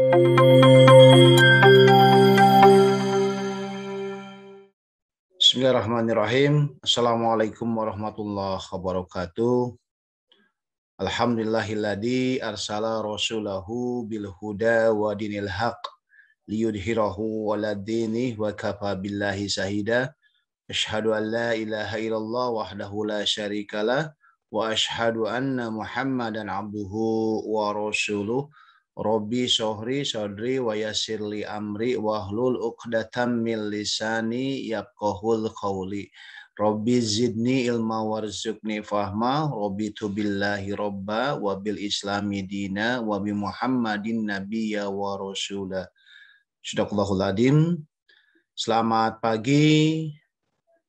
Bismillahirrahmanirrahim. Assalamualaikum warahmatullahi wabarakatuh. Alhamdulillahilladzi arsala rasulahu bil huda wa dinil haq liyudhhirahu 'alad dini wa kafa billahi shahida. Asyhadu an la ilaha illallah wahdahu la syarikalah wa asyhadu anna Muhammadan abduhu wa rasuluh. Rabbi syohri sodri wa yassirli amri wahlul uqdatam min lisani yafqahul qawli. Rabbi zidni ilma warzuqni fahma. Rabbi tubillahi robba wa bil islami dina wa bi Muhammadin nabiyya wa rasulah. Sadaqallahul adzim. Selamat pagi.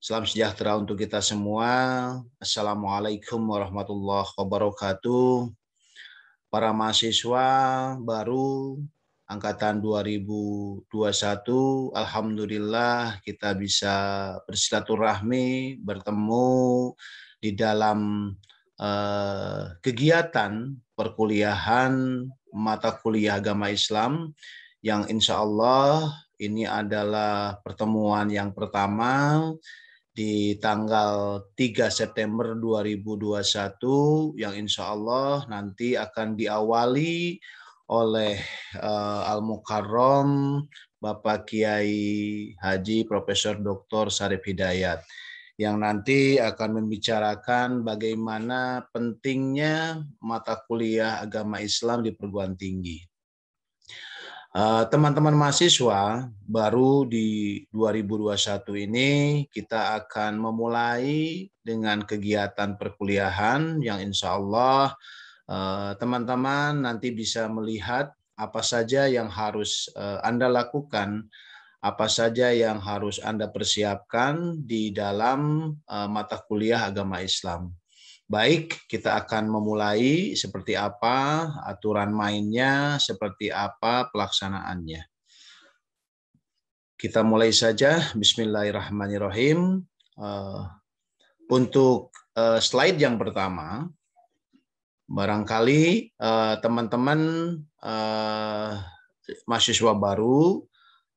Salam sejahtera untuk kita semua. Assalamualaikum warahmatullahi wabarakatuh. Para mahasiswa baru angkatan 2021, alhamdulillah kita bisa bersilaturahmi, bertemu di dalam kegiatan perkuliahan mata kuliah agama Islam yang insya Allah ini adalah pertemuan yang pertama di tanggal 3 September 2021 yang insya Allah nanti akan diawali oleh Al-Mukarram Bapak Kiai Haji Profesor Dr. Syarif Hidayat yang nanti akan membicarakan bagaimana pentingnya mata kuliah agama Islam di perguruan tinggi. Teman-teman mahasiswa baru di 2021 ini kita akan memulai dengan kegiatan perkuliahan yang insya Allah teman-teman nanti bisa melihat apa saja yang harus Anda lakukan, apa saja yang harus Anda persiapkan di dalam mata kuliah agama Islam. Baik, kita akan memulai seperti apa aturan mainnya, seperti apa pelaksanaannya. Kita mulai saja, bismillahirrahmanirrahim. Untuk slide yang pertama, barangkali teman-teman mahasiswa baru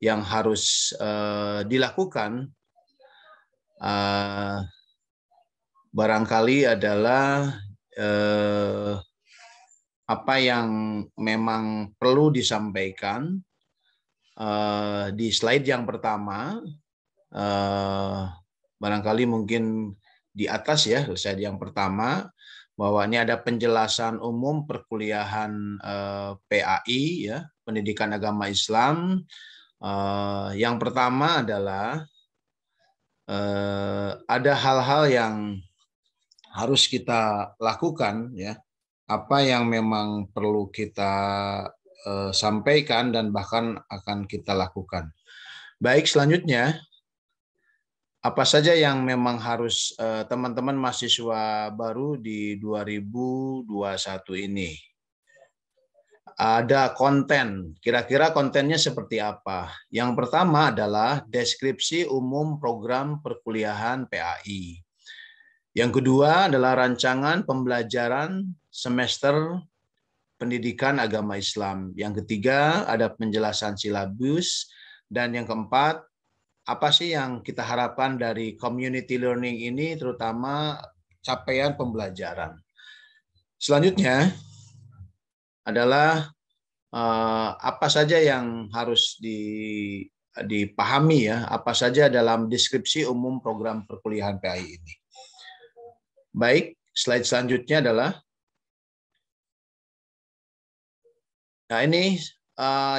yang harus dilakukan barangkali adalah apa yang memang perlu disampaikan di slide yang pertama, barangkali mungkin di atas ya, slide yang pertama, bahwa ini ada penjelasan umum perkuliahan PAI, ya, Pendidikan Agama Islam. Yang pertama adalah ada hal-hal yang harus kita lakukan, ya, apa yang memang perlu kita sampaikan dan bahkan akan kita lakukan. Baik, selanjutnya apa saja yang memang harus teman-teman mahasiswa baru di 2021 ini. Ada konten, kira-kira kontennya seperti apa? Yang pertama adalah deskripsi umum program perkuliahan PAI. Yang kedua adalah rancangan pembelajaran semester pendidikan agama Islam. Yang ketiga ada penjelasan silabus. Dan yang keempat, apa sih yang kita harapkan dari community learning ini, terutama capaian pembelajaran. Selanjutnya adalah apa saja yang harus dipahami, ya, apa saja dalam deskripsi umum program perkuliahan PAI ini. Baik, slide selanjutnya adalah, nah ini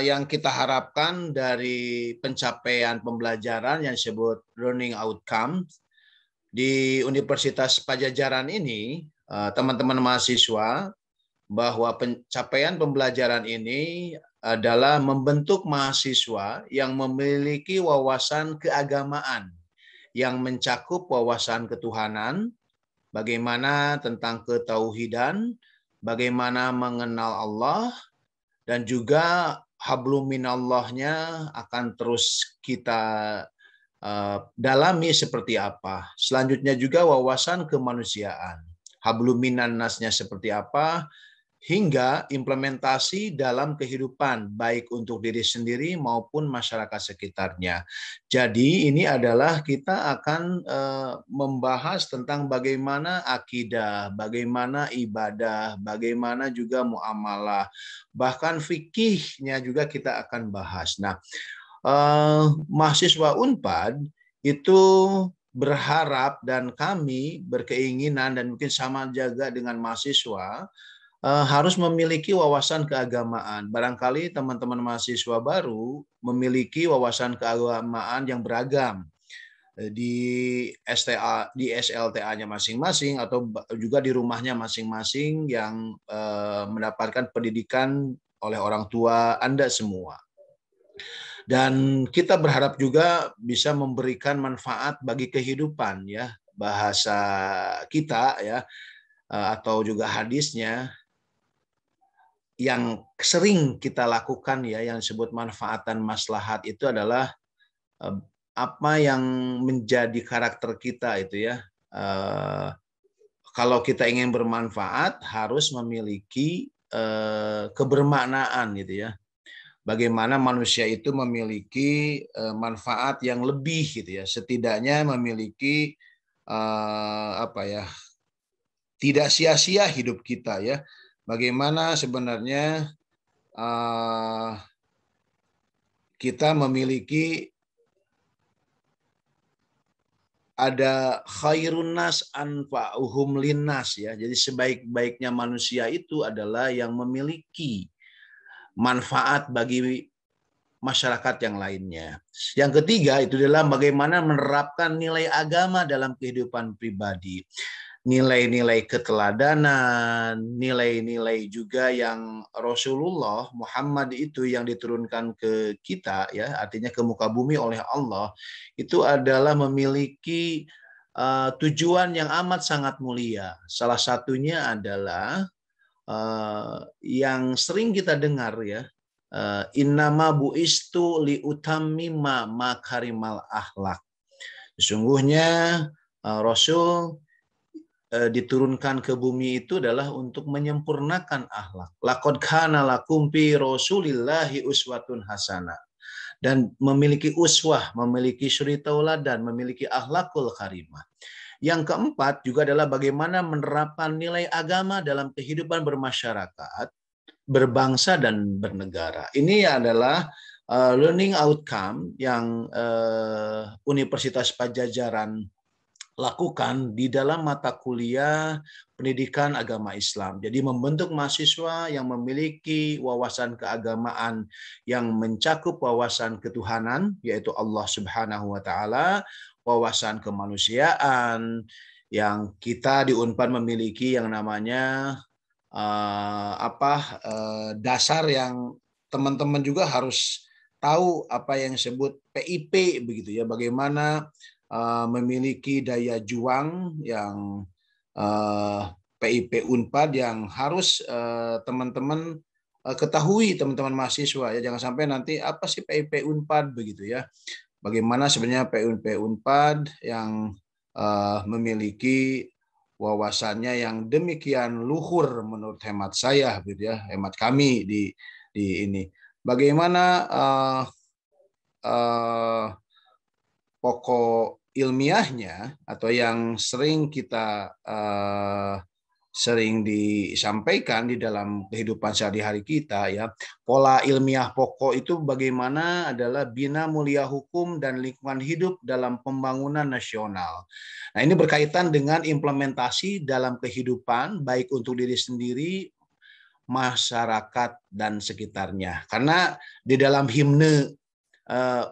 yang kita harapkan dari pencapaian pembelajaran yang disebut learning outcome di Universitas Padjadjaran ini, teman-teman mahasiswa, bahwa pencapaian pembelajaran ini adalah membentuk mahasiswa yang memiliki wawasan keagamaan yang mencakup wawasan ketuhanan, bagaimana tentang ketauhidan, bagaimana mengenal Allah, dan juga hablum minallahnya akan terus kita dalami seperti apa. Selanjutnya juga wawasan kemanusiaan. Hablum minannasnya seperti apa, hingga implementasi dalam kehidupan, baik untuk diri sendiri maupun masyarakat sekitarnya. Jadi ini adalah kita akan membahas tentang bagaimana akidah, bagaimana ibadah, bagaimana juga muamalah, bahkan fikihnya juga kita akan bahas. Nah, mahasiswa Unpad itu berharap dan kami berkeinginan dan mungkin sama juga dengan mahasiswa harus memiliki wawasan keagamaan. Barangkali teman-teman mahasiswa baru memiliki wawasan keagamaan yang beragam di STA, di SLTA-nya masing-masing atau juga di rumahnya masing-masing yang mendapatkan pendidikan oleh orang tua Anda semua. Dan kita berharap juga bisa memberikan manfaat bagi kehidupan ya, bahasa kita ya atau juga hadisnya yang sering kita lakukan ya, yang disebut manfaat dan maslahat itu adalah apa yang menjadi karakter kita itu ya. Kalau kita ingin bermanfaat harus memiliki kebermaknaan gitu ya. Bagaimana manusia itu memiliki manfaat yang lebih gitu ya. Setidaknya memiliki apa ya? Tidak sia-sia hidup kita ya. Bagaimana sebenarnya kita memiliki ada khairun nas anfa'uhum linnas ya. Jadi sebaik-baiknya manusia itu adalah yang memiliki manfaat bagi masyarakat yang lainnya. Yang ketiga itu adalah bagaimana menerapkan nilai agama dalam kehidupan pribadi. Nilai-nilai keteladanan, nilai-nilai juga yang Rasulullah Muhammad itu yang diturunkan ke kita ya, artinya ke muka bumi oleh Allah, itu adalah memiliki tujuan yang amat sangat mulia. Salah satunya adalah yang sering kita dengar ya, innama buistu li utammima makarimal akhlak. Sesungguhnya Rasul diturunkan ke bumi itu adalah untuk menyempurnakan akhlak. Laqad kana lakum fi Rasulillahi uswatun hasanah. Dan memiliki uswah, memiliki suri tauladan, memiliki akhlakul karimah. Yang keempat juga adalah bagaimana menerapkan nilai agama dalam kehidupan bermasyarakat, berbangsa dan bernegara. Ini adalah learning outcome yang Universitas Pajajaran lakukan di dalam mata kuliah pendidikan agama Islam. Jadi membentuk mahasiswa yang memiliki wawasan keagamaan yang mencakup wawasan ketuhanan, yaitu Allah Subhanahu wa Ta'ala, wawasan kemanusiaan, yang kita di Unpad memiliki yang namanya dasar yang teman-teman juga harus tahu apa yang disebut PIP begitu ya, bagaimana memiliki daya juang yang PIP Unpad yang harus teman-teman ketahui, teman-teman mahasiswa ya, jangan sampai nanti apa sih PIP Unpad begitu ya. Bagaimana sebenarnya PIP Unpad yang memiliki wawasannya yang demikian luhur menurut hemat saya gitu ya, hemat kami di ini. Bagaimana pokok ilmiahnya atau yang sering kita sering disampaikan di dalam kehidupan sehari-hari kita ya, pola ilmiah pokok itu bagaimana adalah bina mulia hukum dan lingkungan hidup dalam pembangunan nasional. Nah, ini berkaitan dengan implementasi dalam kehidupan baik untuk diri sendiri, masyarakat dan sekitarnya. Karena di dalam himne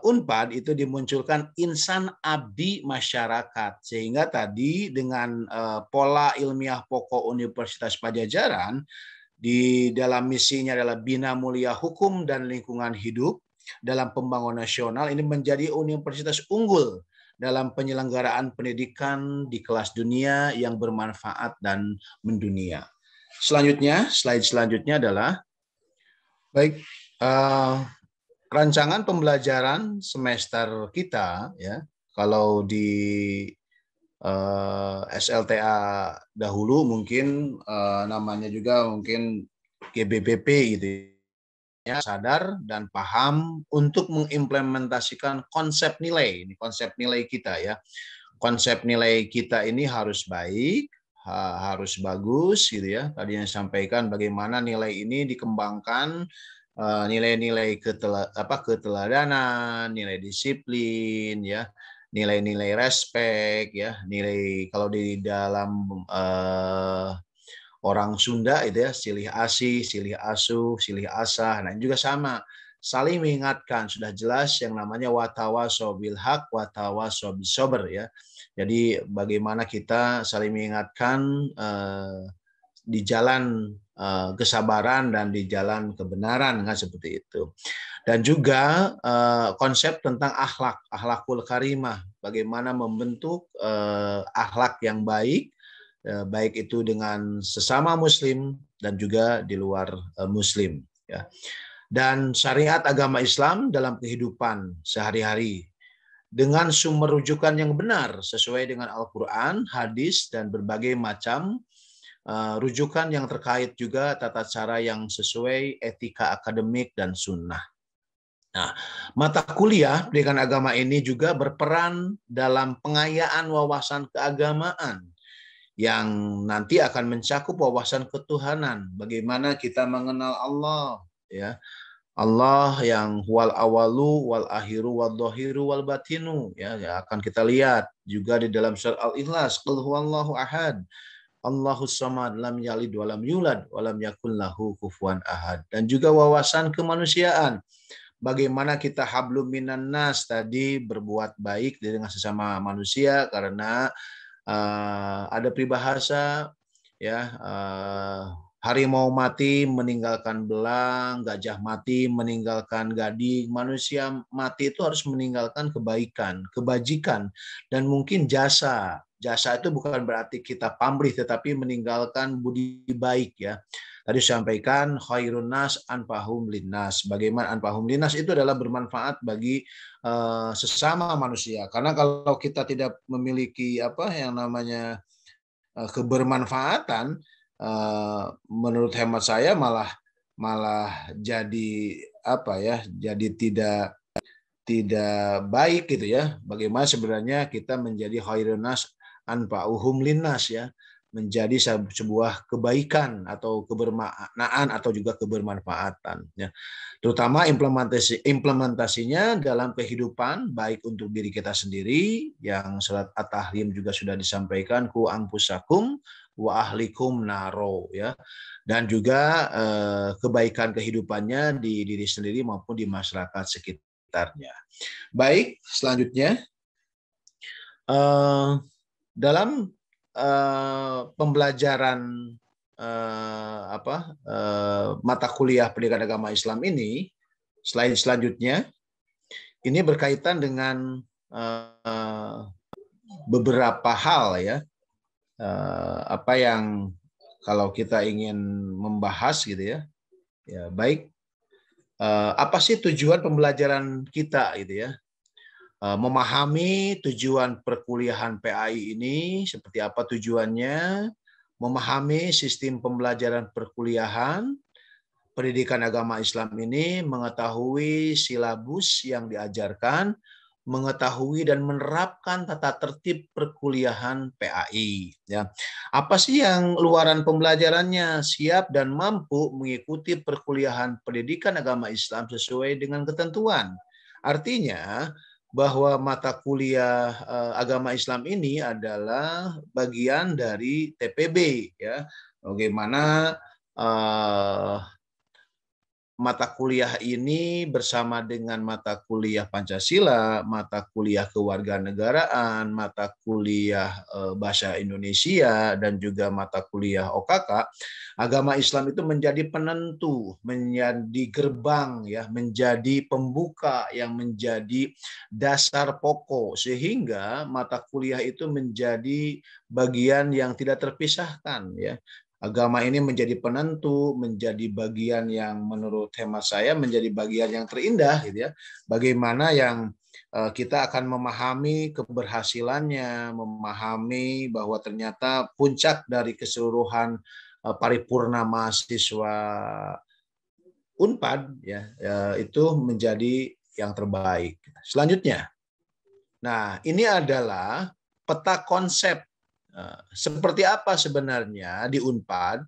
Unpad itu dimunculkan insan abdi masyarakat, sehingga tadi dengan pola ilmiah pokok Universitas Pajajaran di dalam misinya adalah bina mulia hukum dan lingkungan hidup dalam pembangunan nasional, ini menjadi universitas unggul dalam penyelenggaraan pendidikan di kelas dunia yang bermanfaat dan mendunia. Selanjutnya, slide selanjutnya adalah baik rancangan pembelajaran semester kita ya. Kalau di SLTA dahulu mungkin namanya juga mungkin GBBP gitu ya, sadar dan paham untuk mengimplementasikan konsep nilai. Ini konsep nilai kita ya. Konsep nilai kita ini harus baik, harus bagus gitu ya. Tadi yang disampaikan bagaimana nilai ini dikembangkan, nilai-nilai keteladanan, nilai disiplin ya, nilai-nilai respek ya, nilai kalau di dalam orang Sunda itu ya, silih asih, silih asuh, silih asah. Nah, ini juga sama. Saling mengingatkan, sudah jelas yang namanya watawaso bil haq, watawaso bis sabr ya. Jadi bagaimana kita saling mengingatkan di jalan kesabaran dan di jalan kebenaran kan seperti itu. Dan juga konsep tentang akhlak, akhlakul karimah, bagaimana membentuk akhlak yang baik, baik itu dengan sesama muslim dan juga di luar muslim ya. Dan syariat agama Islam dalam kehidupan sehari-hari dengan sumber rujukan yang benar sesuai dengan Al-Qur'an, hadis dan berbagai macam rujukan yang terkait juga tata cara yang sesuai etika akademik dan sunnah. Nah, mata kuliah pendidikan agama ini juga berperan dalam pengayaan wawasan keagamaan yang nanti akan mencakup wawasan ketuhanan. Bagaimana kita mengenal Allah, ya. Allah yang wal awalu wal akhiru wal dhahiru wal batinu ya, akan kita lihat juga di dalam surat Al-Ikhlas, qul huwallahu ahad, Allahus samad, lam yalid walam yulad walam yakul lahu kufuwan ahad. Dan juga wawasan kemanusiaan. Bagaimana kita hablum minan nas tadi, berbuat baik dengan sesama manusia, karena ada peribahasa ya, harimau mati meninggalkan belang, gajah mati meninggalkan gading. Manusia mati itu harus meninggalkan kebaikan, kebajikan, dan mungkin jasa. Jasa itu bukan berarti kita pamrih, tetapi meninggalkan budi baik ya. Tadi sampaikan khairun nas anfahum linnas. Bagaimana anfahum linnas itu adalah bermanfaat bagi sesama manusia. Karena kalau kita tidak memiliki apa yang namanya kebermanfaatan, menurut hemat saya malah jadi apa ya? Jadi tidak baik gitu ya. Bagaimana sebenarnya kita menjadi khairun nas anfa'uhum linnas ya, menjadi sebuah kebaikan atau kebermaknaan atau juga kebermanfaatan ya. Terutama implementasinya dalam kehidupan baik untuk diri kita sendiri, yang surat At-Tahrim juga sudah disampaikan, ku anfusakum wa ahlikum naro ya, dan juga kebaikan kehidupannya di diri sendiri maupun di masyarakat sekitarnya. Baik, selanjutnya dalam pembelajaran mata kuliah pendidikan agama Islam ini, selanjutnya ini berkaitan dengan beberapa hal ya, apa yang kalau kita ingin membahas gitu ya, ya baik, apa sih tujuan pembelajaran kita gitu ya, memahami tujuan perkuliahan PAI ini seperti apa tujuannya, memahami sistem pembelajaran perkuliahan pendidikan agama Islam ini, mengetahui silabus yang diajarkan, mengetahui dan menerapkan tata tertib perkuliahan PAI ya. Apa sih yang luaran pembelajarannya, siap dan mampu mengikuti perkuliahan pendidikan agama Islam sesuai dengan ketentuan. Artinya bahwa mata kuliah agama Islam ini adalah bagian dari TPB ya. Bagaimana mata kuliah ini bersama dengan mata kuliah Pancasila, mata kuliah kewarganegaraan, mata kuliah bahasa Indonesia, dan juga mata kuliah OKK, agama Islam itu menjadi penentu, menjadi gerbang ya, menjadi pembuka yang menjadi dasar pokok, sehingga mata kuliah itu menjadi bagian yang tidak terpisahkan ya. Agama ini menjadi penentu, menjadi bagian yang menurut hemat saya menjadi bagian yang terindah gitu ya. Bagaimana yang kita akan memahami keberhasilannya, memahami bahwa ternyata puncak dari keseluruhan paripurna mahasiswa Unpad ya, itu menjadi yang terbaik. Selanjutnya, nah ini adalah peta konsep seperti apa sebenarnya di Unpad,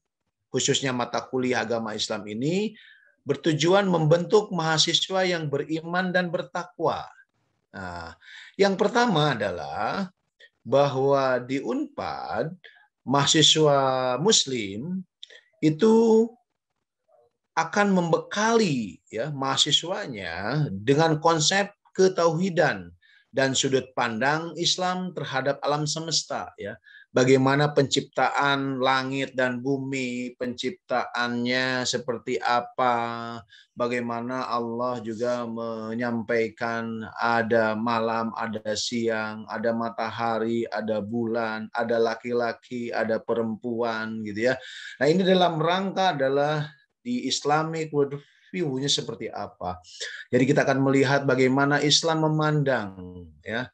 khususnya mata kuliah agama Islam ini bertujuan membentuk mahasiswa yang beriman dan bertakwa. Nah, yang pertama adalah bahwa di Unpad mahasiswa Muslim itu akan membekali ya mahasiswanya dengan konsep ketauhidan dan sudut pandang Islam terhadap alam semesta ya. Bagaimana penciptaan langit dan bumi, penciptaannya seperti apa, bagaimana Allah juga menyampaikan ada malam, ada siang, ada matahari, ada bulan, ada laki-laki, ada perempuan gitu ya. Nah, ini dalam rangka adalah di Islamic worldview-nya seperti apa. Jadi kita akan melihat bagaimana Islam memandang ya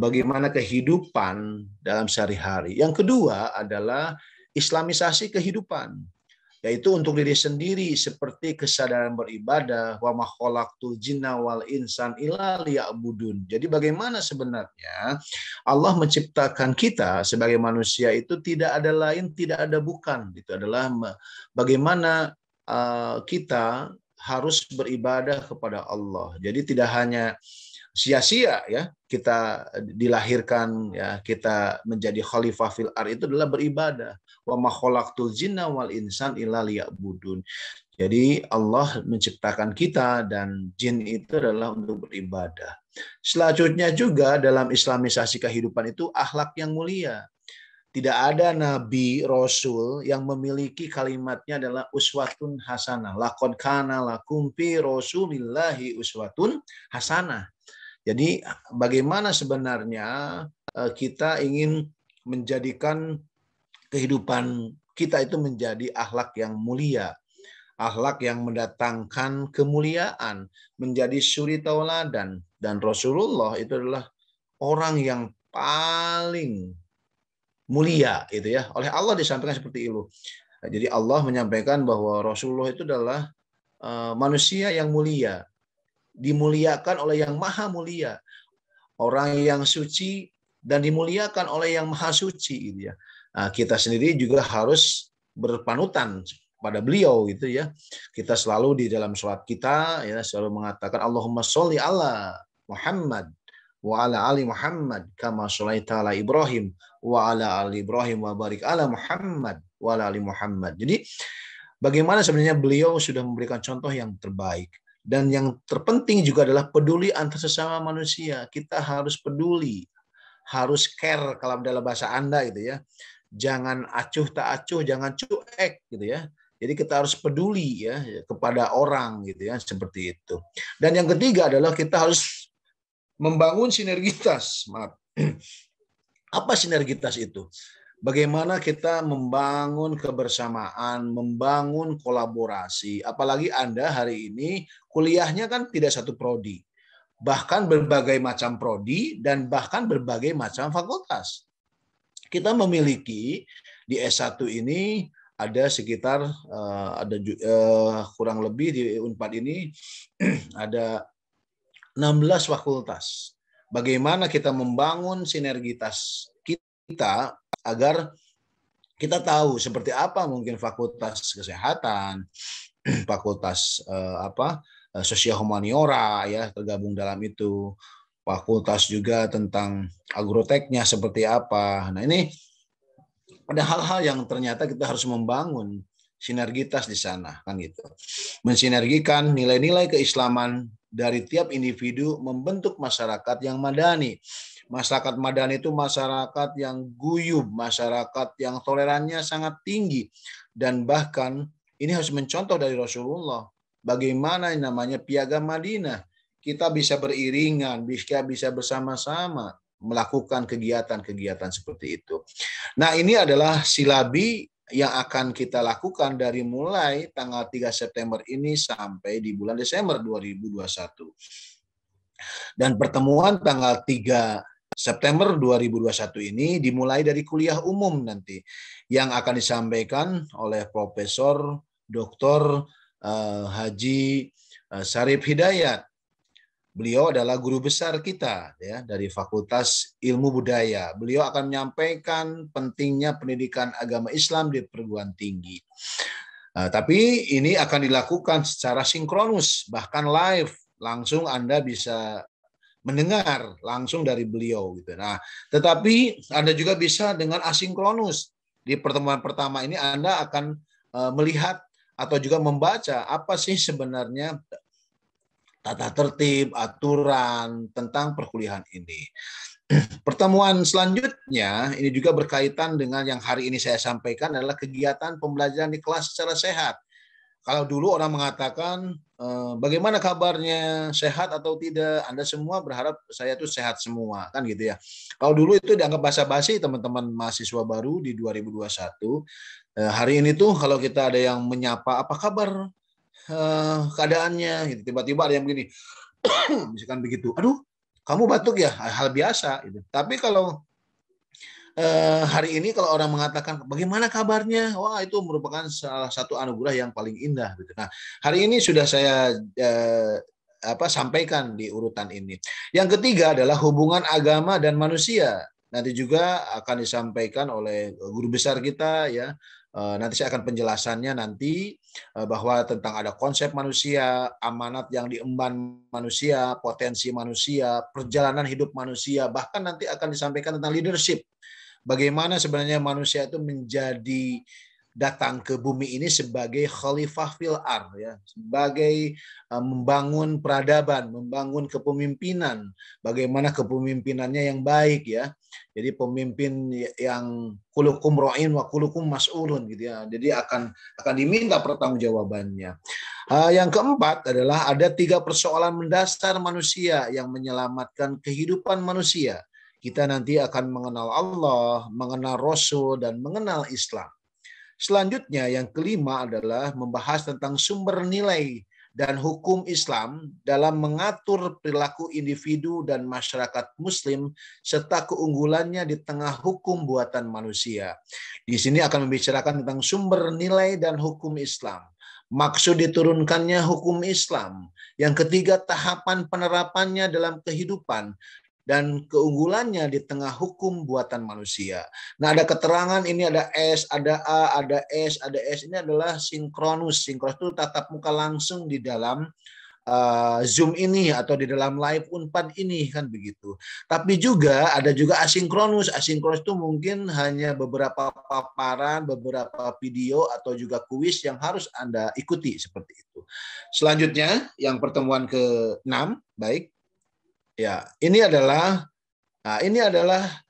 bagaimana kehidupan dalam sehari-hari. Yang kedua adalah Islamisasi kehidupan, yaitu untuk diri sendiri seperti kesadaran beribadah, wa ma khalaqtul jinna wal insan illa liya'budun. Jadi bagaimana sebenarnya Allah menciptakan kita sebagai manusia itu tidak ada lain, tidak ada bukan. Itu adalah bagaimana kita harus beribadah kepada Allah. Jadi tidak hanya sia-sia ya kita dilahirkan ya, kita menjadi khalifah fil ardh itu adalah beribadah. Wa ma khalaqtul jinna wal insan illa liya'budun. Jadi Allah menciptakan kita dan jin itu adalah untuk beribadah. Selanjutnya juga dalam islamisasi kehidupan itu akhlak yang mulia. Tidak ada nabi rasul yang memiliki kalimatnya adalah uswatun hasanah. Laqad kana lakum fi rasulillahi uswatun hasanah. Jadi bagaimana sebenarnya kita ingin menjadikan kehidupan kita itu menjadi akhlak yang mulia, akhlak yang mendatangkan kemuliaan, menjadi suri tauladan. Dan Rasulullah itu adalah orang yang paling mulia itu ya. Oleh Allah disampaikan seperti itu. Jadi Allah menyampaikan bahwa Rasulullah itu adalah manusia yang mulia, dimuliakan oleh yang maha mulia, orang yang suci dan dimuliakan oleh yang maha suci gitu ya. Nah, kita sendiri juga harus berpanutan pada beliau gitu ya. Kita selalu di dalam sholat kita ya selalu mengatakan Allahumma sholli ala Muhammad wa ala ali Muhammad kama sholaita ala Ibrahim wa ala ali Ibrahim wa barik ala Muhammad wa ala ali Muhammad. Jadi bagaimana sebenarnya beliau sudah memberikan contoh yang terbaik. Dan yang terpenting juga adalah peduli antar sesama manusia. Kita harus peduli, harus care kalau dalam bahasa Anda gitu ya. Jangan acuh tak acuh, jangan cuek gitu ya. Jadi kita harus peduli ya kepada orang gitu ya, seperti itu. Dan yang ketiga adalah kita harus membangun sinergitas. Maaf. Apa sinergitas itu? Bagaimana kita membangun kebersamaan, membangun kolaborasi. Apalagi Anda hari ini kuliahnya kan tidak satu prodi. Bahkan berbagai macam prodi dan bahkan berbagai macam fakultas. Kita memiliki di S1 ini ada sekitar kurang lebih di Unpad ini ada 16 fakultas. Bagaimana kita membangun sinergitas kita agar kita tahu seperti apa mungkin fakultas kesehatan, fakultas sosial humaniora ya tergabung dalam itu, fakultas juga tentang agroteknya seperti apa. Nah, ini ada hal-hal yang ternyata kita harus membangun sinergitas di sana kan gitu. Mensinergikan nilai-nilai keislaman dari tiap individu membentuk masyarakat yang madani. Masyarakat madani itu masyarakat yang guyub, masyarakat yang tolerannya sangat tinggi. Dan bahkan ini harus mencontoh dari Rasulullah. Bagaimana yang namanya piagam Madinah. Kita bisa beriringan, bisa bersama-sama melakukan kegiatan-kegiatan seperti itu. Nah, ini adalah silabi yang akan kita lakukan dari mulai tanggal 3 September ini sampai di bulan Desember 2021. Dan pertemuan tanggal 3 September 2021 ini dimulai dari kuliah umum nanti yang akan disampaikan oleh Profesor Dr. Haji Syarif Hidayat. Beliau adalah guru besar kita ya dari Fakultas Ilmu Budaya. Beliau akan menyampaikan pentingnya pendidikan agama Islam di perguruan tinggi. Tapi ini akan dilakukan secara sinkronus, bahkan live, langsung Anda bisa mendengar langsung dari beliau gitu. Nah, tetapi Anda juga bisa dengan asinkronus. Di pertemuan pertama ini Anda akan melihat atau juga membaca apa sih sebenarnya tata tertib, aturan tentang perkuliahan ini. Pertemuan selanjutnya ini juga berkaitan dengan yang hari ini saya sampaikan adalah kegiatan pembelajaran di kelas secara sehat. Kalau dulu orang mengatakan bagaimana kabarnya, sehat atau tidak, Anda semua berharap saya tuh sehat semua, kan gitu ya. Kalau dulu itu dianggap basa-basi teman-teman mahasiswa baru di 2021. Hari ini tuh kalau kita ada yang menyapa apa kabar, keadaannya gitu, tiba-tiba ada yang begini misalkan begitu, aduh kamu batuk ya, hal biasa gitu. Tapi kalau hari ini kalau orang mengatakan bagaimana kabarnya, wah itu merupakan salah satu anugerah yang paling indah gitu. Nah, hari ini sudah saya sampaikan di urutan ini. Yang ketiga adalah hubungan agama dan manusia. Nanti juga akan disampaikan oleh guru besar kita ya. Nanti saya akan penjelasannya nanti bahwa tentang ada konsep manusia, amanat yang diemban manusia, potensi manusia, perjalanan hidup manusia, bahkan nanti akan disampaikan tentang leadership. Bagaimana sebenarnya manusia itu menjadi datang ke bumi ini sebagai khalifah fil ard ya, sebagai membangun peradaban, membangun kepemimpinan, bagaimana kepemimpinannya yang baik ya. Jadi pemimpin yang kulukum ra'in wa kulukum mas'ulun gitu ya. Jadi akan diminta pertanggungjawabannya. Yang keempat adalah ada 3 persoalan mendasar manusia yang menyelamatkan kehidupan manusia. Kita nanti akan mengenal Allah, mengenal Rasul, dan mengenal Islam. Selanjutnya yang kelima adalah membahas tentang sumber nilai dan hukum Islam dalam mengatur perilaku individu dan masyarakat Muslim serta keunggulannya di tengah hukum buatan manusia. Di sini akan membicarakan tentang sumber nilai dan hukum Islam. Maksud diturunkannya hukum Islam. Yang ketiga, tahapan penerapannya dalam kehidupan dan keunggulannya di tengah hukum buatan manusia. Nah, ada keterangan ini ada S, ada A, ada S, ada S. Ini adalah sinkronus. Sinkronus itu tatap muka langsung di dalam Zoom ini atau di dalam live Unpad ini kan begitu. Tapi juga ada juga asinkronus. Asinkronus itu mungkin hanya beberapa paparan, beberapa video atau juga kuis yang harus Anda ikuti seperti itu. Selanjutnya yang pertemuan ke-6, baik. Ya, ini adalah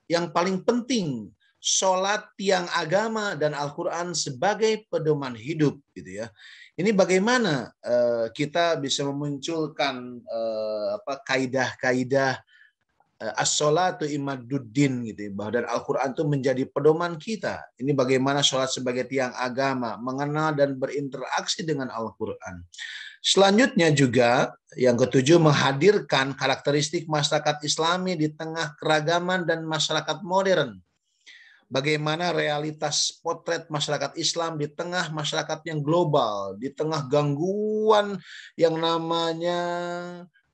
yang paling penting, sholat, tiang agama, dan Al-Quran sebagai pedoman hidup, gitu ya. Ini bagaimana kita bisa memunculkan kaidah-kaidah as-sholatu imaduddin gitu ya, dan Al-Quran itu menjadi pedoman kita. Ini bagaimana sholat sebagai tiang agama, mengenal dan berinteraksi dengan Al-Quran. Selanjutnya juga yang ketujuh menghadirkan karakteristik masyarakat Islami di tengah keragaman dan masyarakat modern. Bagaimana realitas potret masyarakat Islam di tengah masyarakat yang global, di tengah gangguan yang namanya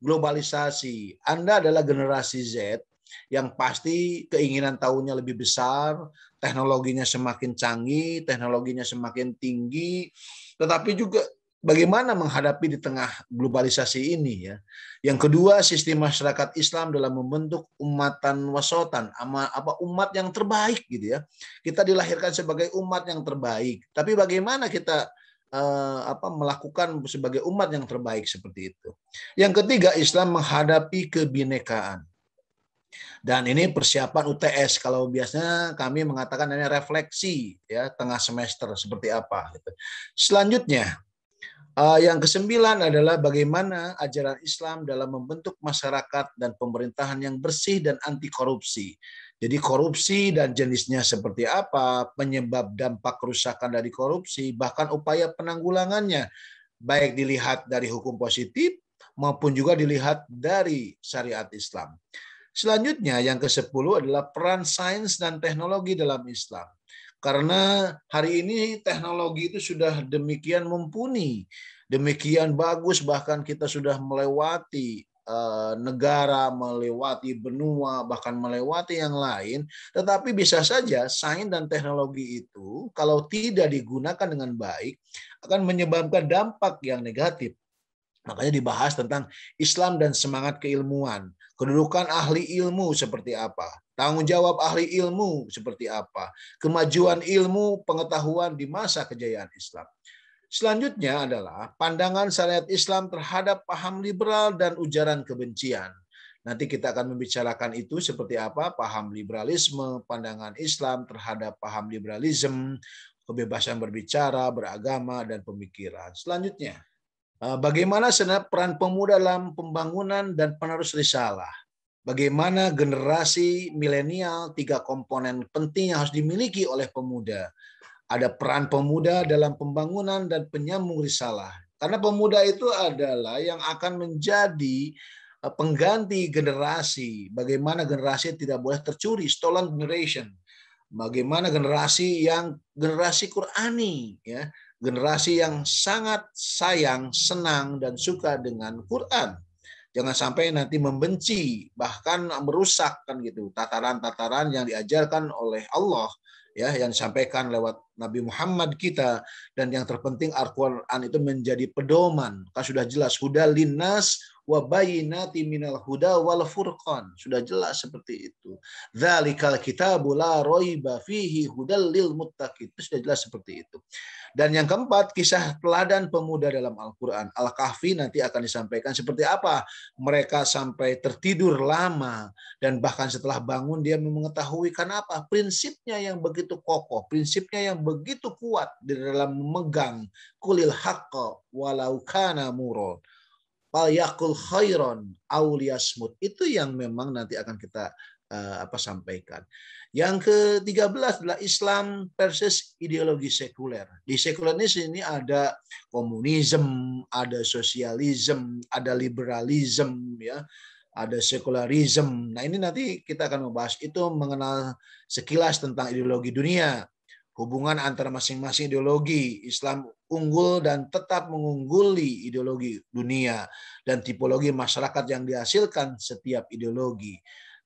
globalisasi. Anda adalah generasi Z yang pasti keinginan tahunya lebih besar, teknologinya semakin canggih, teknologinya semakin tinggi, tetapi juga bagaimana menghadapi di tengah globalisasi ini ya. Yang kedua, sistem masyarakat Islam dalam membentuk umatan wasotan, umat yang terbaik gitu ya. Kita dilahirkan sebagai umat yang terbaik, tapi bagaimana kita melakukan sebagai umat yang terbaik seperti itu. Yang ketiga, Islam menghadapi kebinekaan. Dan ini persiapan UTS. Kalau biasanya kami mengatakan ini refleksi ya tengah semester seperti apa gitu. Selanjutnya yang kesembilan adalah bagaimana ajaran Islam dalam membentuk masyarakat dan pemerintahan yang bersih dan anti korupsi. Jadi korupsi dan jenisnya seperti apa, penyebab dampak kerusakan dari korupsi, bahkan upaya penanggulangannya, baik dilihat dari hukum positif maupun juga dilihat dari syariat Islam. Selanjutnya yang ke-10 adalah peran sains dan teknologi dalam Islam. Karena hari ini teknologi itu sudah demikian mumpuni, demikian bagus, bahkan kita sudah melewati negara, melewati benua, bahkan melewati yang lain. Tetapi bisa saja sains dan teknologi itu kalau tidak digunakan dengan baik akan menyebabkan dampak yang negatif. Makanya dibahas tentang Islam dan semangat keilmuan. Kedudukan ahli ilmu seperti apa? Tanggung jawab ahli ilmu seperti apa? Kemajuan ilmu pengetahuan di masa kejayaan Islam. Selanjutnya adalah pandangan syariat Islam terhadap paham liberal dan ujaran kebencian. Nanti kita akan membicarakan itu seperti apa paham liberalisme, pandangan Islam terhadap paham liberalisme, kebebasan berbicara, beragama, dan pemikiran. Selanjutnya, bagaimana sebenarnya peran pemuda dalam pembangunan dan penerus risalah? Bagaimana generasi milenial, 3 komponen penting yang harus dimiliki oleh pemuda. Ada peran pemuda dalam pembangunan dan penyambung risalah. Karena pemuda itu adalah yang akan menjadi pengganti generasi. Bagaimana generasi tidak boleh tercuri, stolen generation. Bagaimana generasi Qurani, ya, generasi yang sangat sayang, senang, dan suka dengan Quran. Jangan sampai nanti membenci, bahkan merusak kan gitu tataran-tataran yang diajarkan oleh Allah, ya, yang disampaikan lewat Nabi Muhammad kita. Dan yang terpenting Al-Quran itu menjadi pedoman. Kan sudah jelas hudal linnas wa bayyinati minal huda wal furqan. Sudah jelas seperti itu. Dzalikal kitabu la raiba fihi hudal lil muttaqin. Itu sudah jelas seperti itu. Dan yang keempat, kisah teladan pemuda dalam Al-Quran. Al-Kahfi nanti akan disampaikan seperti apa mereka sampai tertidur lama, dan bahkan setelah bangun dia mengetahui kenapa. Prinsipnya yang begitu kokoh, prinsipnya yang begitu kuat di dalam memegang kulil haqqa walau kana murad. Fal yakul khairon aw liyasmut. Itu yang memang nanti akan kita sampaikan. Yang ke-13 adalah Islam versus ideologi sekuler. Di sekulerisme ini ada komunisme, ada sosialisme, ada liberalisme, ya, ada sekularisme. Nah, ini nanti kita akan membahas itu, mengenal sekilas tentang ideologi dunia, hubungan antara masing-masing ideologi. Islam unggul dan tetap mengungguli ideologi dunia, dan tipologi masyarakat yang dihasilkan setiap ideologi.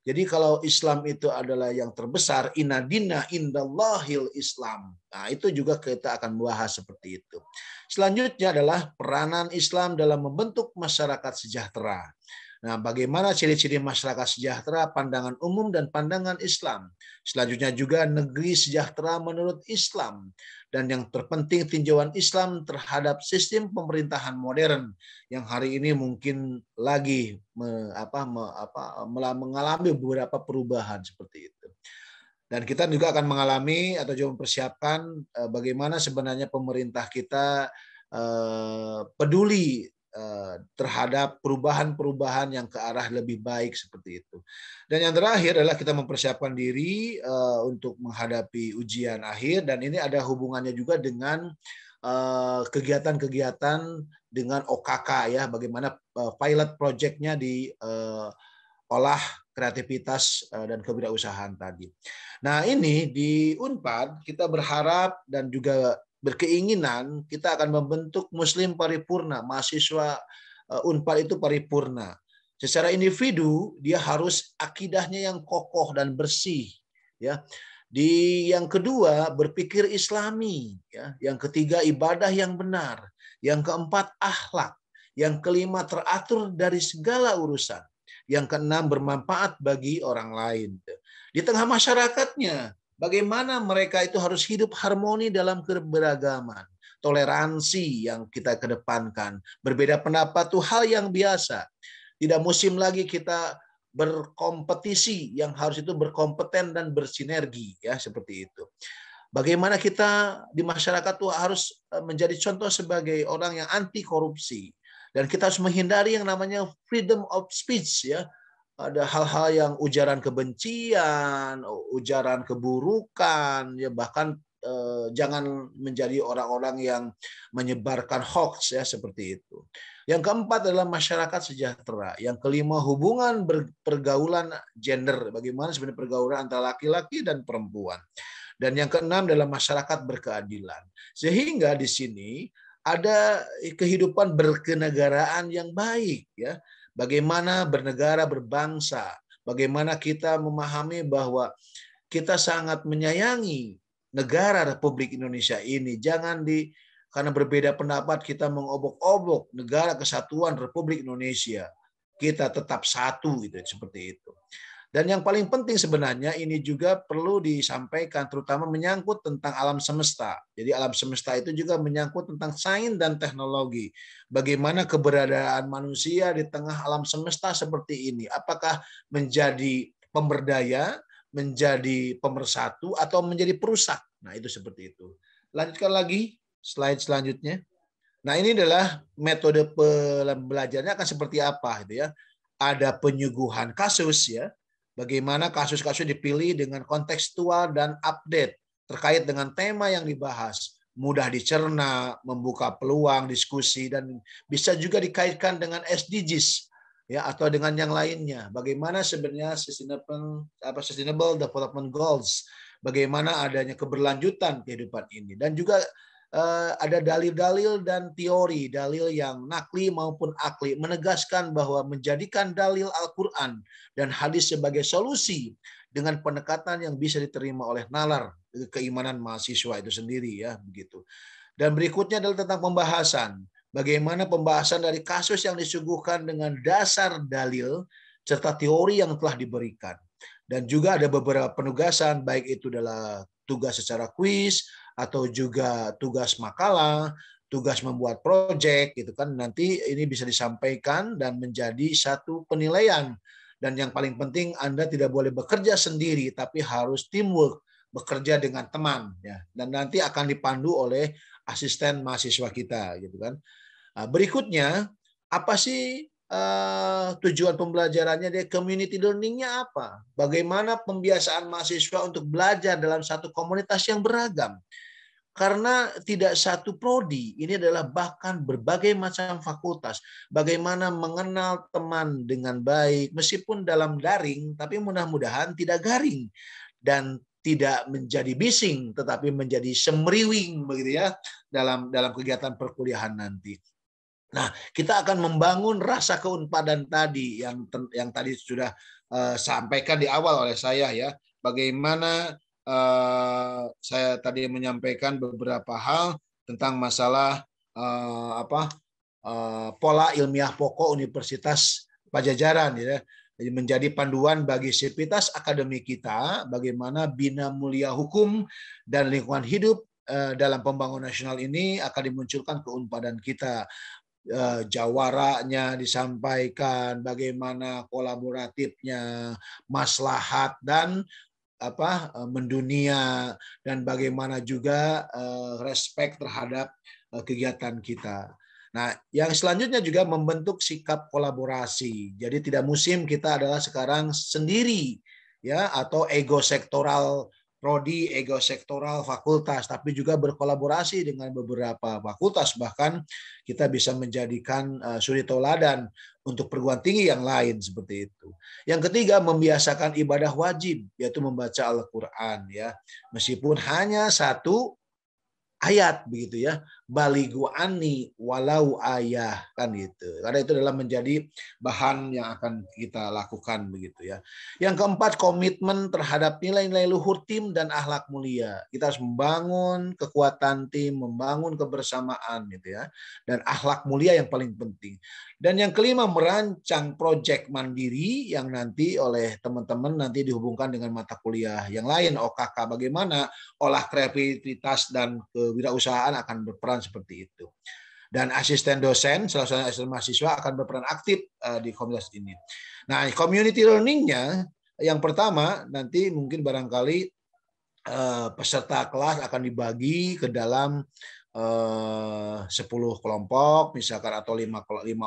Jadi kalau Islam itu adalah yang terbesar, inna dina indallahil Islam. Nah, itu juga kita akan bahas seperti itu. Selanjutnya adalah peranan Islam dalam membentuk masyarakat sejahtera. Nah, bagaimana ciri-ciri masyarakat sejahtera, pandangan umum dan pandangan Islam. Selanjutnya juga negeri sejahtera menurut Islam. Dan yang terpenting tinjauan Islam terhadap sistem pemerintahan modern yang hari ini mungkin lagi mengalami beberapa perubahan seperti itu. Dan kita juga akan mengalami atau juga mempersiapkan bagaimana sebenarnya pemerintah kita peduli terhadap perubahan-perubahan yang ke arah lebih baik seperti itu. Dan yang terakhir adalah kita mempersiapkan diri untuk menghadapi ujian akhir, dan ini ada hubungannya juga dengan kegiatan-kegiatan dengan OKK, ya, bagaimana pilot project-nya di olah kreativitas dan kewirausahaan tadi. Nah, ini di Unpad kita berharap dan juga berkeinginan kita akan membentuk muslim paripurna. Mahasiswa Unpad itu paripurna. Secara individu dia harus akidahnya yang kokoh dan bersih, ya. Yang kedua berpikir Islami, ya. Yang ketiga ibadah yang benar. Yang keempat akhlak. Yang kelima teratur dari segala urusan. Yang keenam bermanfaat bagi orang lain. Di tengah masyarakatnya, bagaimana mereka itu harus hidup harmoni dalam keberagaman. Toleransi yang kita kedepankan. Berbeda pendapat itu hal yang biasa. Tidak musim lagi kita berkompetisi, yang harus itu berkompeten dan bersinergi, ya, seperti itu. Bagaimana kita di masyarakat itu harus menjadi contoh sebagai orang yang anti korupsi. Dan kita harus menghindari yang namanya freedom of speech, ya. Ada hal-hal yang ujaran kebencian, ujaran keburukan, ya, bahkan jangan menjadi orang-orang yang menyebarkan hoax ya seperti itu. Yang keempat adalah masyarakat sejahtera. Yang kelima hubungan pergaulan gender, bagaimana sebenarnya pergaulan antara laki-laki dan perempuan. Dan yang keenam adalah masyarakat berkeadilan. Sehingga di sini ada kehidupan berkenegaraan yang baik ya. Bagaimana bernegara berbangsa, bagaimana kita memahami bahwa kita sangat menyayangi negara Republik Indonesia ini. Jangan karena berbeda pendapat kita mengobok-obok negara kesatuan Republik Indonesia. Kita tetap satu gitu seperti itu. Dan yang paling penting sebenarnya ini juga perlu disampaikan terutama menyangkut tentang alam semesta. Jadi alam semesta itu juga menyangkut tentang sains dan teknologi. Bagaimana keberadaan manusia di tengah alam semesta seperti ini. Apakah menjadi pemberdaya, menjadi pemersatu, atau menjadi perusak. Nah itu seperti itu. Lanjutkan lagi slide selanjutnya. Nah ini adalah metode pembelajarannya akan seperti apa gitu ya. Ada penyuguhan kasus ya. Bagaimana kasus-kasus dipilih dengan kontekstual dan update terkait dengan tema yang dibahas. Mudah dicerna, membuka peluang diskusi, dan bisa juga dikaitkan dengan SDGs ya atau dengan yang lainnya. Bagaimana sebenarnya sustainable development goals, bagaimana adanya keberlanjutan kehidupan ini, dan juga ada dalil-dalil dan teori, dalil yang nakli maupun akli, menegaskan bahwa menjadikan dalil Al-Quran dan hadis sebagai solusi dengan pendekatan yang bisa diterima oleh nalar keimanan mahasiswa itu sendiri ya begitu. Dan berikutnya adalah tentang pembahasan. Bagaimana pembahasan dari kasus yang disuguhkan dengan dasar dalil serta teori yang telah diberikan. Dan juga ada beberapa penugasan, baik itu adalah tugas secara kuis atau juga tugas makalah, tugas membuat proyek gitu kan. Nanti ini bisa disampaikan dan menjadi satu penilaian. Dan yang paling penting Anda tidak boleh bekerja sendiri tapi harus teamwork, bekerja dengan teman ya. Dan nanti akan dipandu oleh asisten mahasiswa kita gitu kan. Nah, berikutnya apa sih tujuan pembelajarannya, dia community learning-nya apa? Bagaimana pembiasaan mahasiswa untuk belajar dalam satu komunitas yang beragam? Karena tidak satu prodi, ini adalah bahkan berbagai macam fakultas. Bagaimana mengenal teman dengan baik, meskipun dalam daring, tapi mudah-mudahan tidak garing dan tidak menjadi bising, tetapi menjadi semriwing begitu ya dalam kegiatan perkuliahan nanti. Nah, kita akan membangun rasa keunpadan tadi yang tadi sudah sampaikan di awal oleh saya ya. Bagaimana saya tadi menyampaikan beberapa hal tentang masalah pola ilmiah pokok Universitas Pajajaran ya. Jadi menjadi panduan bagi sivitas akademik kita, bagaimana bina mulia hukum dan lingkungan hidup dalam pembangunan nasional ini akan dimunculkan keunpadan kita. Jawaranya disampaikan, bagaimana kolaboratifnya, maslahat dan mendunia, dan bagaimana juga respek terhadap kegiatan kita. Nah, yang selanjutnya juga membentuk sikap kolaborasi. Jadi tidak musim kita adalah sekarang sendiri ya atau ego sektoral prodi, ego sektoral fakultas, tapi juga berkolaborasi dengan beberapa fakultas, bahkan kita bisa menjadikan suri toladan untuk perguruan tinggi yang lain seperti itu. Yang ketiga, membiasakan ibadah wajib, yaitu membaca Al-Quran ya, meskipun hanya satu ayat begitu ya, baligu ani walau ayah kan gitu. Karena itu adalah menjadi bahan yang akan kita lakukan begitu ya. Yang keempat, komitmen terhadap nilai-nilai luhur tim dan akhlak mulia. Kita harus membangun kekuatan tim, membangun kebersamaan gitu ya, dan akhlak mulia yang paling penting. Dan yang kelima, merancang proyek mandiri yang nanti oleh teman-teman nanti dihubungkan dengan mata kuliah yang lain OKK, bagaimana olah kreativitas dan kewirausahaan akan berperan seperti itu. Dan asisten dosen, salah satu asisten mahasiswa akan berperan aktif di komunitas ini. Nah, community learning-nya yang pertama nanti mungkin barangkali peserta kelas akan dibagi ke dalam 10 kelompok misalkan atau 5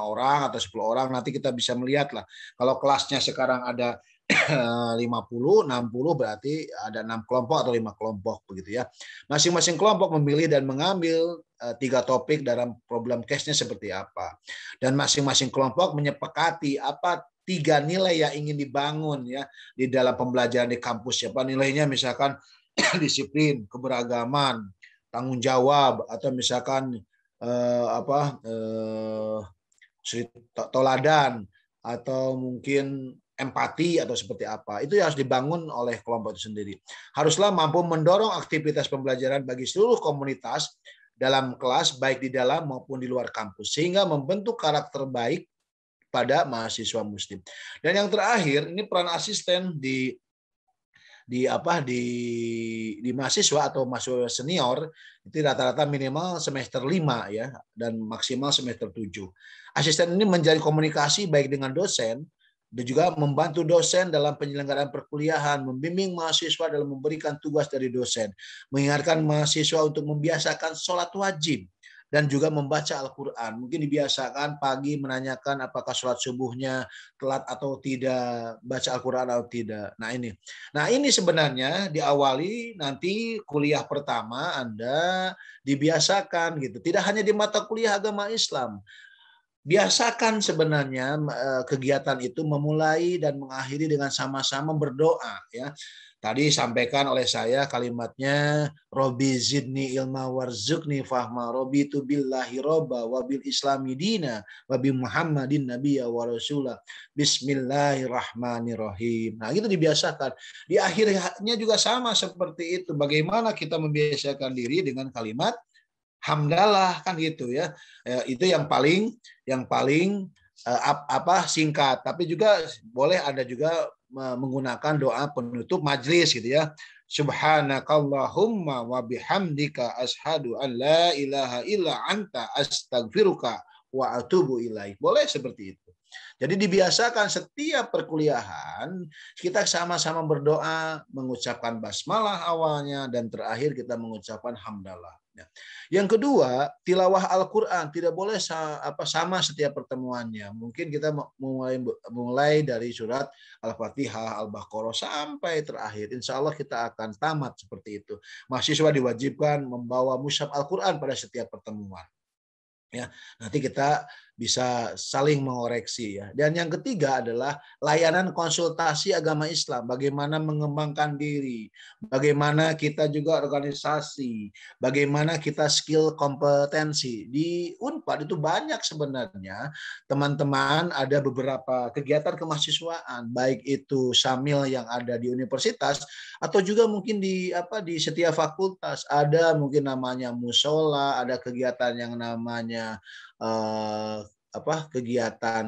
orang atau 10 orang. Nanti kita bisa melihat lah kalau kelasnya sekarang ada 50, 60 berarti ada 6 kelompok atau 5 kelompok begitu ya. Masing-masing kelompok memilih dan mengambil 3 topik dalam problem case-nya seperti apa. Dan masing-masing kelompok menyepakati apa 3 nilai yang ingin dibangun ya di dalam pembelajaran di kampus. Apa nilainya, misalkan disiplin, keberagaman, tanggung jawab, atau misalkan toladan, atau mungkin empati, atau seperti apa. Itu harus dibangun oleh kelompok itu sendiri. Haruslah mampu mendorong aktivitas pembelajaran bagi seluruh komunitas dalam kelas, baik di dalam maupun di luar kampus, sehingga membentuk karakter baik pada mahasiswa muslim. Dan yang terakhir, ini peran asisten di mahasiswa atau mahasiswa senior itu rata-rata minimal semester 5 ya, dan maksimal semester 7. Asisten ini menjadi komunikasi baik dengan dosen dan juga membantu dosen dalam penyelenggaraan perkuliahan, membimbing mahasiswa dalam memberikan tugas dari dosen, mengingatkan mahasiswa untuk membiasakan sholat wajib, dan juga membaca Al-Quran. Mungkin dibiasakan pagi menanyakan apakah sholat subuhnya telat atau tidak, baca Al-Quran atau tidak. Nah ini sebenarnya diawali nanti kuliah pertama Anda dibiasakan gitu. Tidak hanya di mata kuliah agama Islam. Biasakan sebenarnya kegiatan itu memulai dan mengakhiri dengan sama-sama berdoa ya. Tadi sampaikan oleh saya kalimatnya, Robi zidni ilma warzuqni fahma, Robi tu billahi robba wabil islami dina wabi muhammadin nabiyya wa rasulah, bismillahirrahmanirrahim. Nah itu dibiasakan. Di akhirnya juga sama seperti itu. Bagaimana kita membiasakan diri dengan kalimat hamdalah, kan gitu ya. Itu yang paling singkat, tapi juga boleh ada juga menggunakan doa penutup majelis gitu ya. Subhanakallahumma wa bihamdika asyhadu an la ilaha illa anta astaghfiruka wa atubu ilaik. Boleh seperti itu. Jadi dibiasakan setiap perkuliahan kita sama-sama berdoa, mengucapkan basmalah awalnya, dan terakhir kita mengucapkan hamdalah. Yang kedua, tilawah Al-Quran tidak boleh sama setiap pertemuannya. Mungkin kita mulai dari surat Al-Fatihah, Al-Baqarah sampai terakhir. Insya Allah kita akan tamat seperti itu. Mahasiswa diwajibkan membawa mushaf Al-Quran pada setiap pertemuan. Ya, nanti kita bisa saling mengoreksi ya. Dan yang ketiga adalah layanan konsultasi agama Islam, bagaimana mengembangkan diri, bagaimana kita juga organisasi, bagaimana kita skill kompetensi. Di Unpad itu banyak sebenarnya teman-teman, ada beberapa kegiatan kemahasiswaan, baik itu Syamil yang ada di universitas atau juga mungkin di setiap fakultas ada, mungkin namanya musola, ada kegiatan yang namanya kegiatan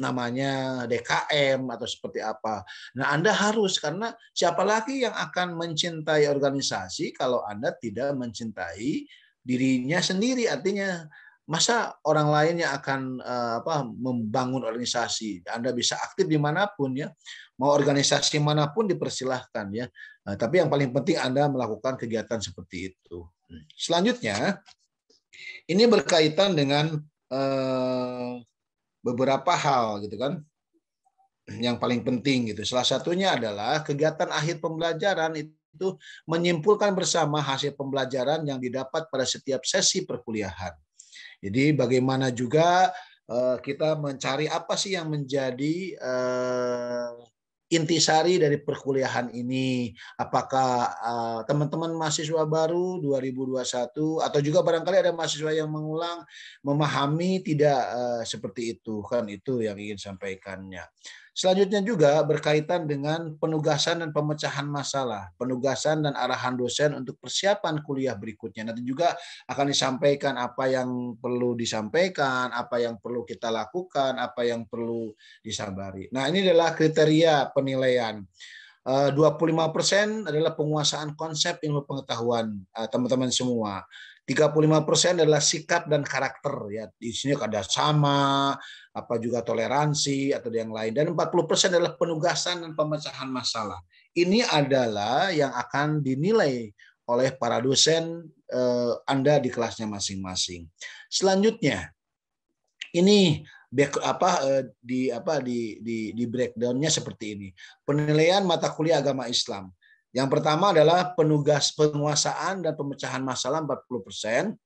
namanya DKM atau seperti apa. Nah, Anda harus, karena siapa lagi yang akan mencintai organisasi kalau Anda tidak mencintai dirinya sendiri. Artinya masa orang lain yang akan membangun organisasi. Anda bisa aktif dimanapun ya, mau organisasi manapun dipersilahkan ya. Tapi yang paling penting Anda melakukan kegiatan seperti itu. Selanjutnya, ini berkaitan dengan beberapa hal gitu kan, yang paling penting gitu. Salah satunya adalah kegiatan akhir pembelajaran itu menyimpulkan bersama hasil pembelajaran yang didapat pada setiap sesi perkuliahan. Jadi bagaimana juga kita mencari apa sih yang menjadi intisari dari perkuliahan ini. Apakah teman-teman mahasiswa baru 2021 atau juga barangkali ada mahasiswa yang mengulang, memahami tidak seperti itu, kan itu yang ingin sampaikannya. Selanjutnya juga berkaitan dengan penugasan dan pemecahan masalah, penugasan dan arahan dosen untuk persiapan kuliah berikutnya. Nanti juga akan disampaikan apa yang perlu disampaikan, apa yang perlu kita lakukan, apa yang perlu disabari. Nah, ini adalah kriteria penilaian. 25% adalah penguasaan konsep ilmu pengetahuan teman-teman semua. 35% adalah sikap dan karakter ya. Di sini ada sama, apa juga toleransi atau yang lain, dan 40% adalah penugasan dan pemecahan masalah. Ini adalah yang akan dinilai oleh para dosen Anda di kelasnya masing-masing. Selanjutnya, ini di breakdownnya seperti ini. Penilaian mata kuliah agama Islam. Yang pertama adalah penguasaan dan pemecahan masalah 40%.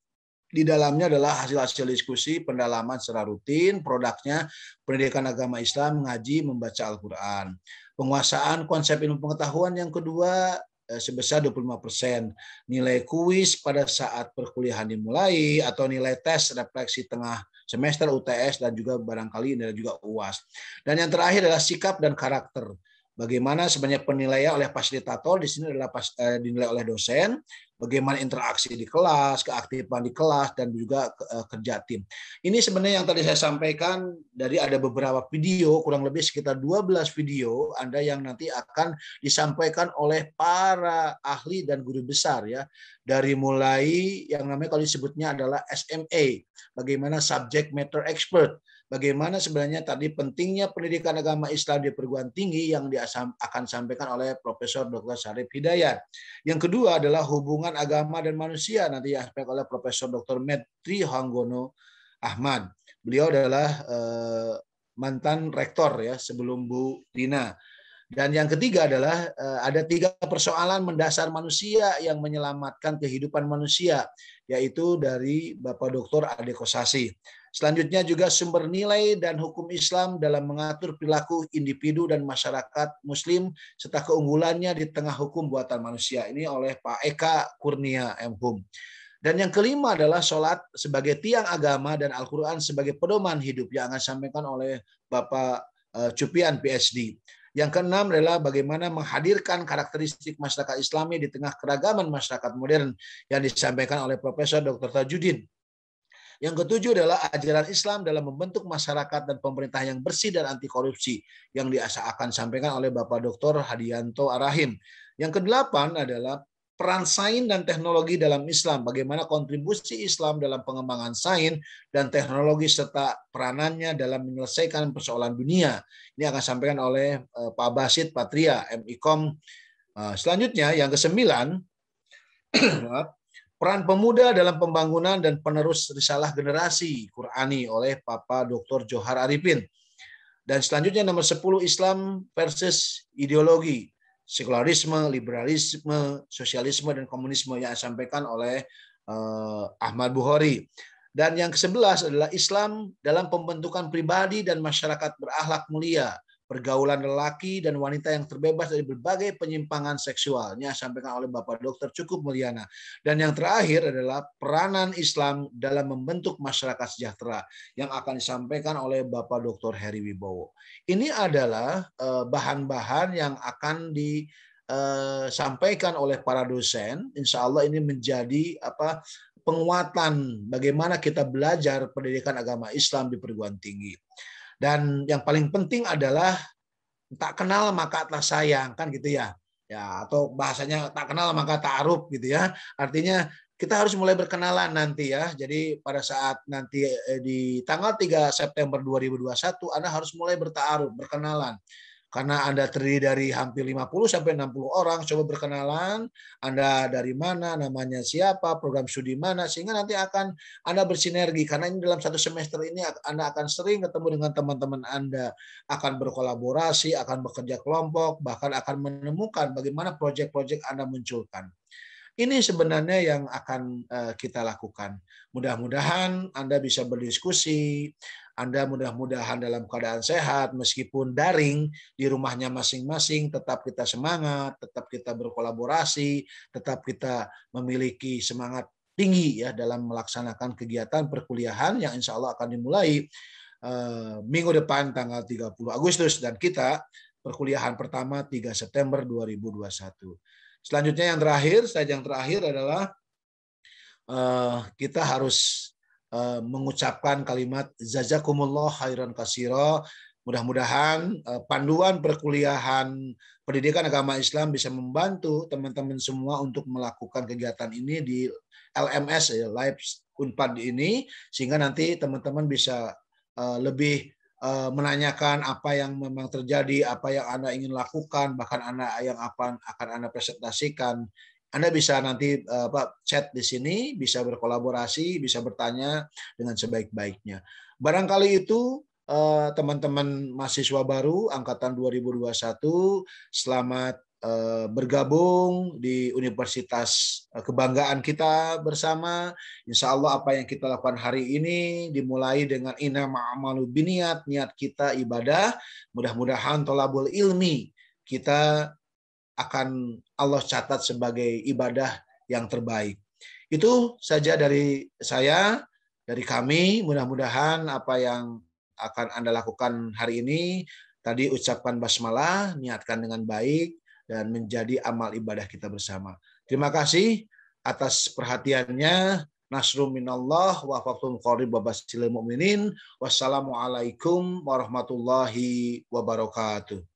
Di dalamnya adalah hasil-hasil diskusi, pendalaman secara rutin, produknya pendidikan agama Islam, mengaji, membaca Al-Quran. Penguasaan konsep ilmu pengetahuan yang kedua sebesar 25%. Nilai kuis pada saat perkuliahan dimulai atau nilai tes refleksi tengah semester UTS dan juga barangkali nilai juga UAS. Dan yang terakhir adalah sikap dan karakter. Bagaimana sebenarnya penilaian oleh fasilitator di sini adalah dinilai oleh dosen, bagaimana interaksi di kelas, keaktifan di kelas, dan juga kerja tim. Ini sebenarnya yang tadi saya sampaikan dari ada beberapa video, kurang lebih sekitar 12 video Anda yang nanti akan disampaikan oleh para ahli dan guru besar ya. Dari mulai yang namanya kalau disebutnya adalah SMA, bagaimana subject matter expert, bagaimana sebenarnya tadi pentingnya pendidikan agama Islam di perguruan tinggi yang akan disampaikan oleh Profesor Dr. Syarif Hidayat. Yang kedua adalah hubungan agama dan manusia, nanti disampaikan oleh Profesor Dr. Metri Hanggono Ahmad. Beliau adalah mantan rektor ya sebelum Bu Dina. Dan yang ketiga adalah ada 3 persoalan mendasar manusia yang menyelamatkan kehidupan manusia, yaitu dari Bapak Dr. Ade Kosasi. Selanjutnya juga sumber nilai dan hukum Islam dalam mengatur perilaku individu dan masyarakat Muslim serta keunggulannya di tengah hukum buatan manusia. Ini oleh Pak Eka Kurnia M.Hum. Dan yang kelima adalah sholat sebagai tiang agama dan Al-Quran sebagai pedoman hidup yang akan disampaikan oleh Bapak Cupian PhD. Yang keenam adalah bagaimana menghadirkan karakteristik masyarakat Islami di tengah keragaman masyarakat modern yang disampaikan oleh Profesor Dr. Tajuddin. Yang ketujuh adalah ajaran Islam dalam membentuk masyarakat dan pemerintah yang bersih dan anti korupsi yang akan disampaikan oleh Bapak Dr. Hadianto Arahim. Yang kedelapan adalah peran sains dan teknologi dalam Islam, bagaimana kontribusi Islam dalam pengembangan sains dan teknologi serta peranannya dalam menyelesaikan persoalan dunia. Ini akan disampaikan oleh Pak Basit Patria, MIKOM. Selanjutnya yang kesembilan, peran pemuda dalam pembangunan dan penerus risalah generasi Qurani oleh Papa Dr. Johar Arifin. Dan selanjutnya nomor 10, Islam versus ideologi, sekularisme, liberalisme, sosialisme, dan komunisme yang disampaikan oleh Ahmad Bukhari. Dan yang ke-11 adalah Islam dalam pembentukan pribadi dan masyarakat berakhlak mulia, pergaulan lelaki dan wanita yang terbebas dari berbagai penyimpangan seksualnya disampaikan oleh Bapak Dr. Cukup Mulyana. Dan yang terakhir adalah peranan Islam dalam membentuk masyarakat sejahtera yang akan disampaikan oleh Bapak Dr. Heri Wibowo. Ini adalah bahan-bahan yang akan disampaikan oleh para dosen. Insya Allah ini menjadi penguatan bagaimana kita belajar pendidikan agama Islam di perguruan tinggi. Dan yang paling penting adalah tak kenal maka tak sayang, kan gitu ya. Ya, atau bahasanya tak kenal maka ta'aruf gitu ya. Artinya kita harus mulai berkenalan nanti ya. Jadi pada saat nanti di tanggal 3 September 2021 Anda harus mulai berta'aruf, berkenalan. Karena Anda terdiri dari hampir 50 sampai 60 orang, coba berkenalan, Anda dari mana, namanya siapa, program studi mana, sehingga nanti akan Anda bersinergi. Karena ini dalam satu semester ini Anda akan sering ketemu dengan teman-teman Anda, akan berkolaborasi, akan bekerja kelompok, bahkan akan menemukan bagaimana proyek-proyek Anda munculkan. Ini sebenarnya yang akan kita lakukan. Mudah-mudahan Anda bisa berdiskusi, Anda mudah-mudahan dalam keadaan sehat, meskipun daring di rumahnya masing-masing, tetap kita semangat, tetap kita berkolaborasi, tetap kita memiliki semangat tinggi ya dalam melaksanakan kegiatan perkuliahan yang insya Allah akan dimulai minggu depan tanggal 30 Agustus dan kita perkuliahan pertama 3 September 2021. Selanjutnya yang terakhir adalah kita harus mengucapkan kalimat jazakumullah khairan katsira. Mudah-mudahan panduan perkuliahan pendidikan agama Islam bisa membantu teman-teman semua untuk melakukan kegiatan ini di LMS Live Unpad ini, sehingga nanti teman-teman bisa lebih menanyakan apa yang memang terjadi, apa yang Anda ingin lakukan, bahkan yang akan Anda presentasikan. Anda bisa nanti chat di sini, bisa berkolaborasi, bisa bertanya dengan sebaik-baiknya. Barangkali itu teman-teman mahasiswa baru angkatan 2021, selamat bergabung di universitas kebanggaan kita bersama. Insya Allah apa yang kita lakukan hari ini dimulai dengan innamal a'malu binniyat, niat kita ibadah, mudah-mudahan tholabul ilmi kita akan Allah catat sebagai ibadah yang terbaik. Itu saja dari saya, dari kami. Mudah-mudahan apa yang akan Anda lakukan hari ini, tadi ucapkan basmalah, niatkan dengan baik, dan menjadi amal ibadah kita bersama. Terima kasih atas perhatiannya. Nasrum minallah wa fathun qarib wa basyiril mu'minin. Wassalamualaikum warahmatullahi wabarakatuh.